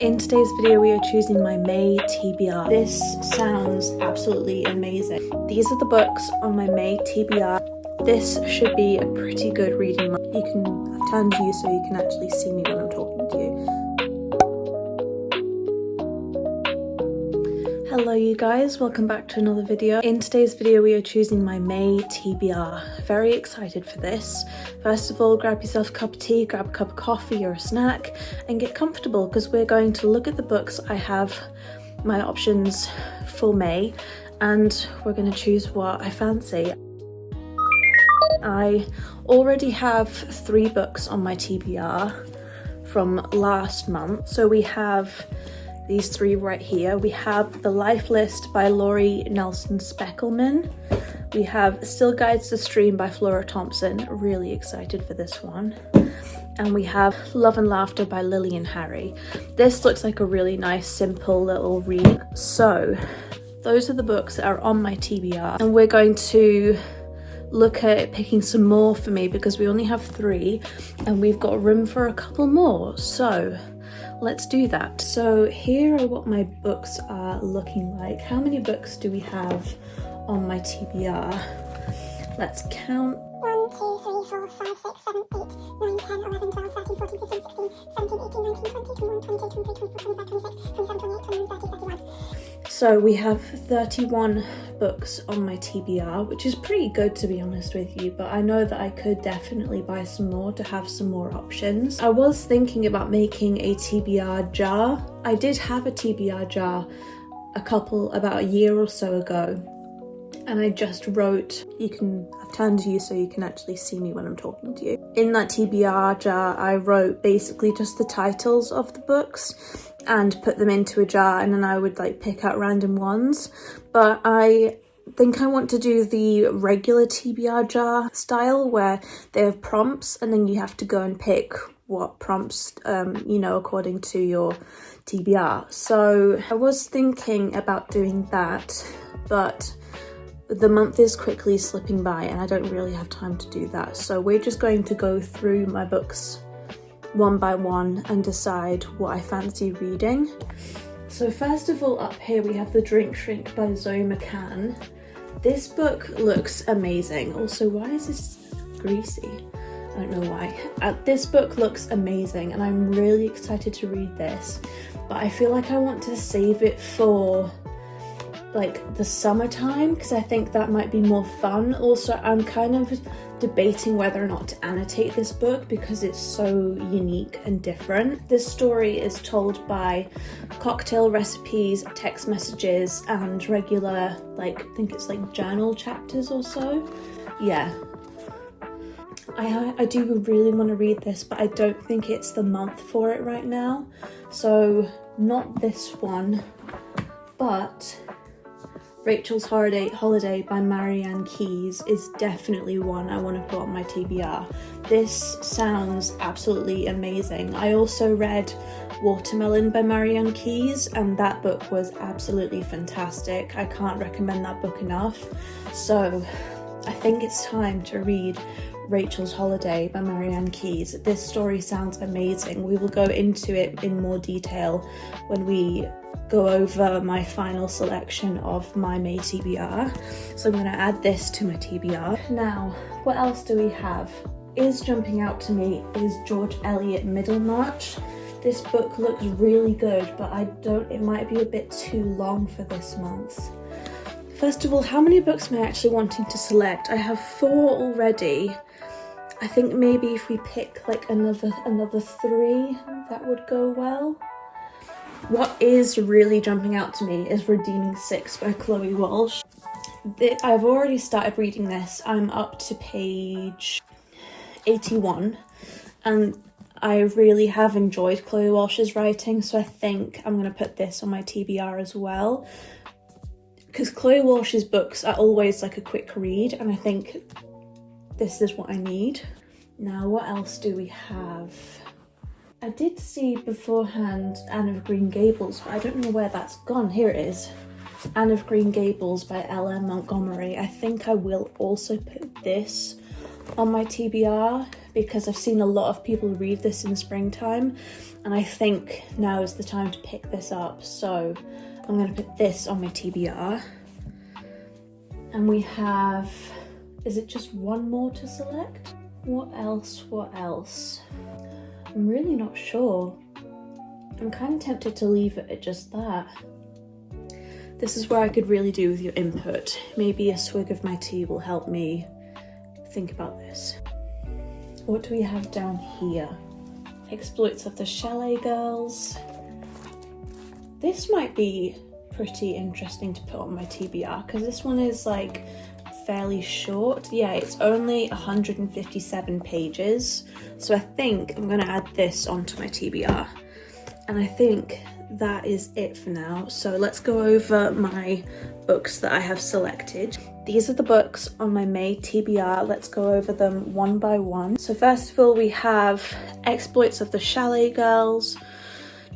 In today's video we are choosing my May TBR. This sounds absolutely amazing. These are the books on my May TBR. This should be a pretty good reading month. I've turned you so you can actually see me when I'm talking to you. Hello you guys, welcome back to another video. In today's video we are choosing my May TBR. Very excited for this. First of all, grab yourself a cup of tea, grab a cup of coffee or a snack and get comfortable because we're going to look at the books I have my options for May and we're going to choose what I fancy. I already have 3 books on my TBR from last month. So we have these 3 right here. We have The Life List by Laurie Nelson Speckelman. We have Still Guides the Stream by Flora Thompson. Really excited for this one. And we have Love and Laughter by Lillian Harry. This looks like a really nice, simple little read. So those are the books that are on my TBR. And we're going to look at picking some more for me because we only have 3 and we've got room for a couple more. So let's do that. So here are what my books are looking like. How many books do we have on my TBR? Let's count. 1, 2, 3, 4, 5, 6, 7, 8, 9, 10, 11, 12, 13, 14, 15, 16, 17, 18, 19, 20, 21, 22, 23, 24, 25, 26, 27, 28, 29, 30, 31. So we have 31 books on my TBR, which is pretty good to be honest with you, but I know that I could definitely buy some more to have some more options. I was thinking about making a TBR jar. I did have a TBR jar about a year or so ago, and I just wrote, I've turned you so you can actually see me when I'm talking to you. In that TBR jar, I wrote basically just the titles of the books and put them into a jar, and then I would like pick out random ones. But I think I want to do the regular TBR jar style where they have prompts and then you have to go and pick what prompts, according to your TBR. So I was thinking about doing that, but the month is quickly slipping by and I don't really have time to do that. So we're just going to go through my books one by one and decide what I fancy reading. So first of all, up here we have The Drink Shrink by Zoe McCann. This book looks amazing. Also, why is this greasy? I don't know why. This book looks amazing and I'm really excited to read this, but I feel like I want to save it for like the summertime because I think that might be more fun. Also, I'm kind of debating whether or not to annotate this book because it's so unique and different. This story is told by cocktail recipes, text messages, and regular, I think it's like journal chapters or so. Yeah. I do really want to read this, but I don't think it's the month for it right now. So not this one, but Rachel's Holiday by Marianne Keyes is definitely one I want to put on my TBR. This sounds absolutely amazing. I also read Watermelon by Marianne Keyes and that book was absolutely fantastic. I can't recommend that book enough. So I think it's time to read Rachel's Holiday by Marianne Keyes. This story sounds amazing. We will go into it in more detail when we go over my final selection of my May TBR. So I'm going to add this to my TBR. Now, what else do we have? Jumping out to me is George Eliot Middlemarch. This book looks really good, but it might be a bit too long for this month. First of all, how many books am I actually wanting to select? I have 4 already. I think maybe if we pick like another 3, that would go well. What is really jumping out to me is Redeeming 6 by Chloe Walsh. I've already started reading this. I'm up to page 81 and I really have enjoyed Chloe Walsh's writing, so I think I'm going to put this on my TBR as well. Because Chloe Walsh's books are always like a quick read and I think this is what I need. Now, what else do we have? I did see beforehand Anne of Green Gables, but I don't know where that's gone. Here it is. Anne of Green Gables by L.M. Montgomery. I think I will also put this on my TBR because I've seen a lot of people read this in springtime, and I think now is the time to pick this up. So I'm going to put this on my TBR. And we have, is it just one more to select? What else? I'm really not sure. I'm kind of tempted to leave it at just that. This is where I could really do with your input. Maybe a swig of my tea will help me think about this. What do we have down here? Exploits of the Chalet Girls. This might be pretty interesting to put on my TBR because this one is like fairly short. Yeah, it's only 157 pages. So I think I'm gonna add this onto my TBR. And I think that is it for now. So let's go over my books that I have selected. These are the books on my May TBR. Let's go over them one by one. So first of all, we have Exploits of the Chalet Girls.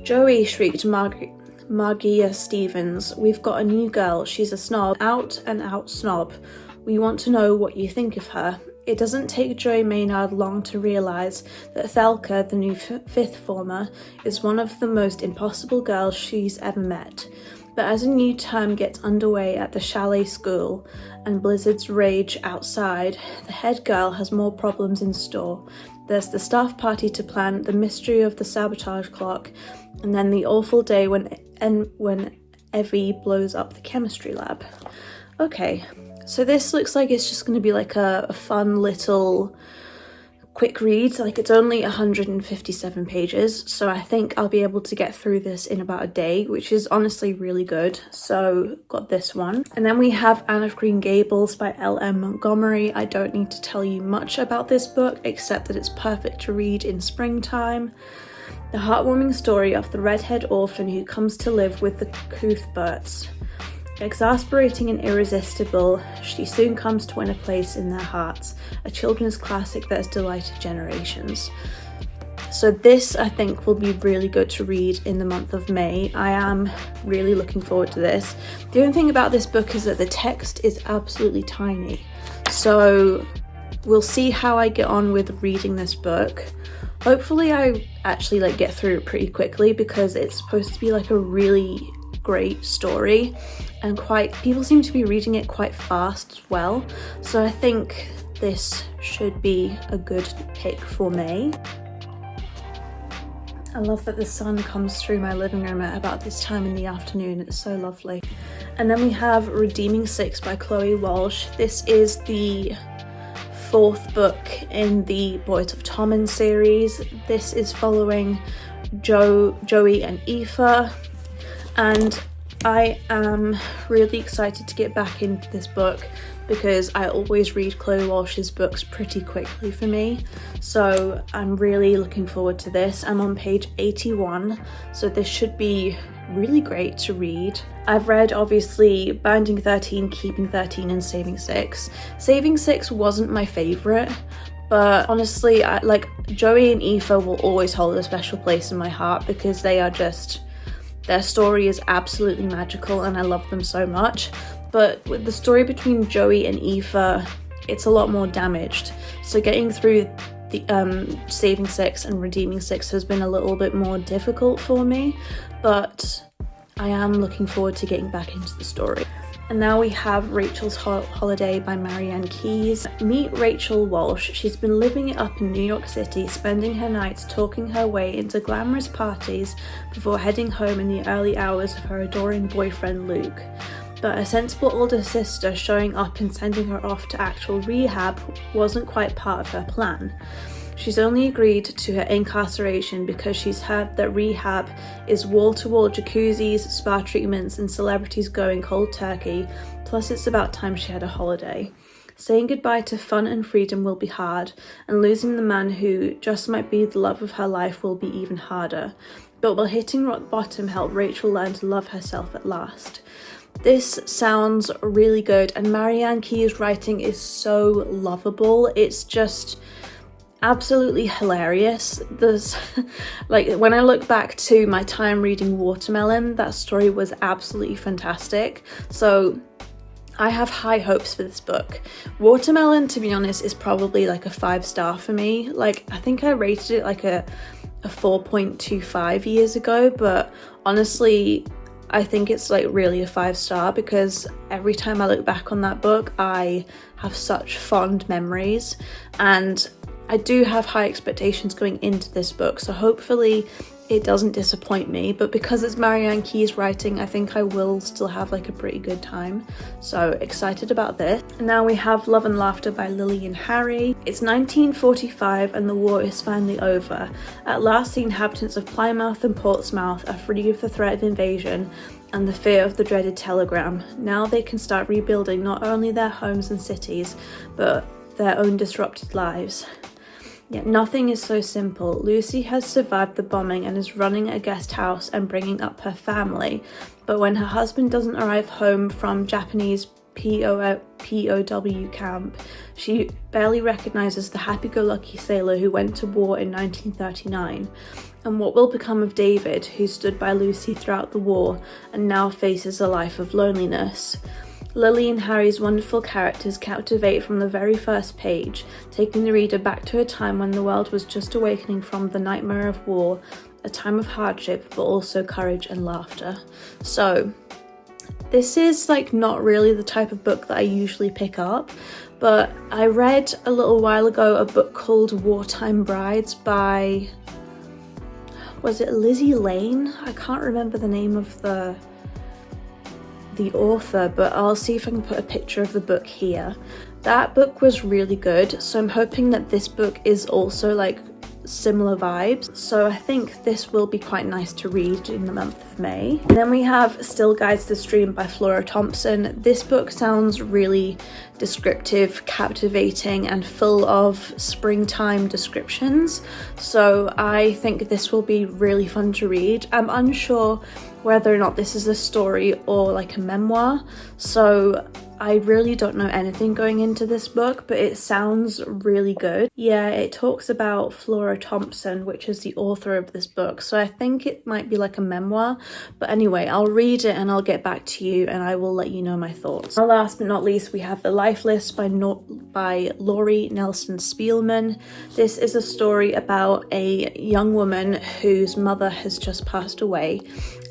Joey, shrieked Margia Stevens. We've got a new girl. She's a snob, out and out snob. We want to know what you think of her. It doesn't take Joey Maynard long to realise that Thelka, the new fifth former, is one of the most impossible girls she's ever met. But as a new term gets underway at the chalet school and blizzards rage outside, the head girl has more problems in store. There's the staff party to plan, the mystery of the sabotage clock, and then the awful day when Evie blows up the chemistry lab. Okay, so this looks like it's just going to be like a fun little quick read. Like, it's only 157 pages, so I think I'll be able to get through this in about a day, which is honestly really good. So got this one. And then we have Anne of Green Gables by L.M. Montgomery. I don't need to tell you much about this book except that it's perfect to read in springtime. The heartwarming story of the redhead orphan who comes to live with the Cuthberts. Exasperating and irresistible, she soon comes to win a place in their hearts, a children's classic that has delighted generations. So this, I think, will be really good to read in the month of May. I am really looking forward to this. The only thing about this book is that the text is absolutely tiny. So we'll see how I get on with reading this book. Hopefully I actually get through it pretty quickly because it's supposed to be like a really great story, and people seem to be reading it quite fast as well, so I think this should be a good pick for May. I love that the sun comes through my living room at about this time in the afternoon. It's so lovely. And then we have Redeeming Six by Chloe Walsh. This is the fourth book in the Boys of Tommen series. This is following Joey and Aoife, and I am really excited to get back into this book because I always read Chloe Walsh's books pretty quickly for me, so I'm really looking forward to this. I'm on page 81, so this should be really great to read. I've read obviously Bounding 13, Keeping 13 and Saving 6. Saving 6 wasn't my favourite, but honestly Joey and Aoife will always hold a special place in my heart because their story is absolutely magical and I love them so much. But with the story between Joey and Aoife, it's a lot more damaged. So getting through the Saving 6 and Redeeming 6 has been a little bit more difficult for me, but I am looking forward to getting back into the story. And now we have Rachel's Holiday by Marianne Keyes. Meet Rachel Walsh. She's been living it up in New York City, spending her nights talking her way into glamorous parties before heading home in the early hours of her adoring boyfriend Luke. But a sensible older sister showing up and sending her off to actual rehab wasn't quite part of her plan. She's only agreed to her incarceration because she's heard that rehab is wall-to-wall jacuzzis, spa treatments, and celebrities going cold turkey, plus it's about time she had a holiday. Saying goodbye to fun and freedom will be hard, and losing the man who just might be the love of her life will be even harder. But will hitting rock bottom help Rachel learn to love herself at last? This sounds really good, and Marianne Keyes' writing is so lovable. It's just absolutely hilarious. There's when I look back to my time reading Watermelon, that story was absolutely fantastic. So I have high hopes for this book. Watermelon, to be honest, is probably like a 5-star for me. Like, I think I rated it like a 4.25 years ago, but honestly, I think it's like really a 5-star because every time I look back on that book, I have such fond memories, and I do have high expectations going into this book, so hopefully it doesn't disappoint me. But because it's Marianne Keyes writing, I think I will still have like a pretty good time, so excited about this. Now we have Love and Laughter by Lily and Harry. It's 1945 and the war is finally over. At last the inhabitants of Plymouth and Portsmouth are free of the threat of invasion and the fear of the dreaded telegram. Now they can start rebuilding not only their homes and cities, but their own disrupted lives. Yet nothing is so simple. Lucy has survived the bombing and is running a guest house and bringing up her family. But when her husband doesn't arrive home from Japanese POW camp, she barely recognises the happy-go-lucky sailor who went to war in 1939. And what will become of David, who stood by Lucy throughout the war and now faces a life of loneliness? Lily and Harry's wonderful characters captivate from the very first page, taking the reader back to a time when the world was just awakening from the nightmare of war, a time of hardship, but also courage and laughter. So, this is like not really the type of book that I usually pick up, but I read a little while ago a book called Wartime Brides by, was it Lizzie Lane? I can't remember the name of the author, but I'll see if I can put a picture of the book here. That book was really good, so I'm hoping that this book is also like similar vibes, so I think this will be quite nice to read in the month of May. And then we have Still Guides the Stream by Flora Thompson. This book sounds really descriptive, captivating, and full of springtime descriptions, so I think this will be really fun to read. I'm unsure whether or not this is a story or like a memoir, so I really don't know anything going into this book, but it sounds really good. Yeah, it talks about Flora Thompson, which is the author of this book, so I think it might be like a memoir. But anyway, I'll read it and I'll get back to you and I will let you know my thoughts. And last but not least, we have The Life List by Laurie Nelson Spielman. This is a story about a young woman whose mother has just passed away,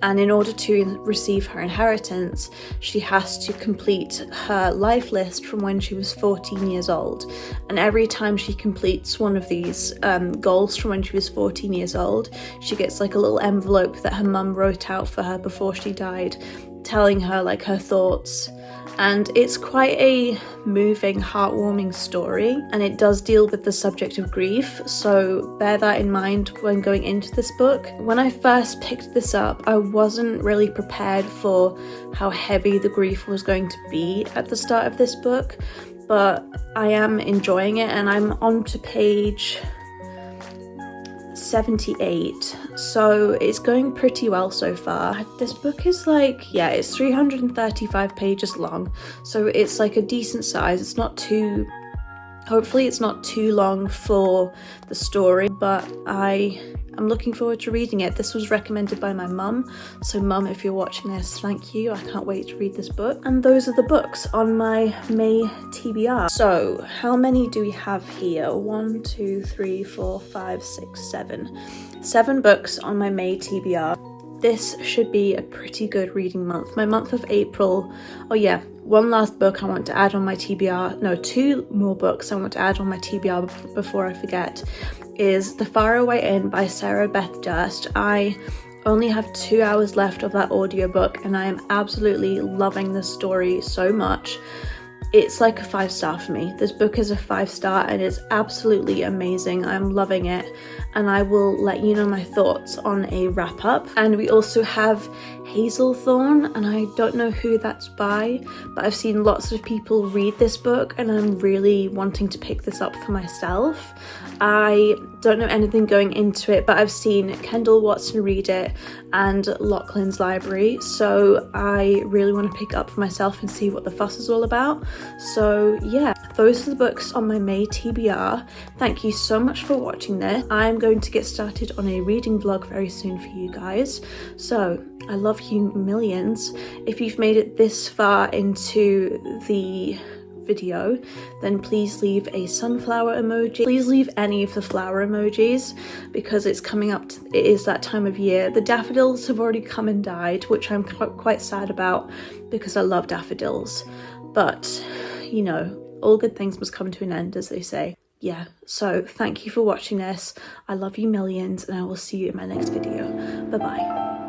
and in order to receive her inheritance, she has to complete her life list from when she was 14 years old. And every time she completes one of these goals from when she was 14 years old, she gets like a little envelope that her mum wrote out for her before she died, telling her like her thoughts. And it's quite a moving, heartwarming story, and it does deal with the subject of grief, so bear that in mind when going into this book. When I first picked this up, I wasn't really prepared for how heavy the grief was going to be at the start of this book, but I am enjoying it, and I'm on to page 78, so it's going pretty well so far. This book is like, yeah, it's 335 pages long, so it's like a decent size. It's not too, hopefully it's not too long for the story, but I'm looking forward to reading it. This was recommended by my mum, so mum, if you're watching this, thank you. I can't wait to read this book. And those are the books on my May TBR. So how many do we have here? 1, 2, 3, 4, 5, 6, 7. 7 books on my May TBR. This should be a pretty good reading month. My month of April, oh yeah, one last book I want to add on my TBR, no, 2 more books I want to add on my TBR before I forget, is The Faraway Inn by Sarah Beth Durst. I only have 2 hours left of that audiobook and I am absolutely loving this story so much. It's like a 5-star for me. This book is a 5-star and it's absolutely amazing. I'm loving it, and I will let you know my thoughts on a wrap up. And we also have Hazelthorn, and I don't know who that's by, but I've seen lots of people read this book and I'm really wanting to pick this up for myself. I don't know anything going into it, but I've seen Kendall Watson read it and Lachlan's Library, so I really want to pick it up for myself and see what the fuss is all about. So yeah, those are the books on my May TBR. Thank you so much for watching this. I'm going to get started on a reading vlog very soon for you guys, so I love you millions. If you've made it this far into the video, then please leave a sunflower emoji. Please leave any of the flower emojis, because it's coming up to, it is that time of year. The daffodils have already come and died, which I'm quite sad about because I love daffodils, but you know, all good things must come to an end, as they say. Yeah, so thank you for watching this. I love you millions, and I will see you in my next video. Bye bye.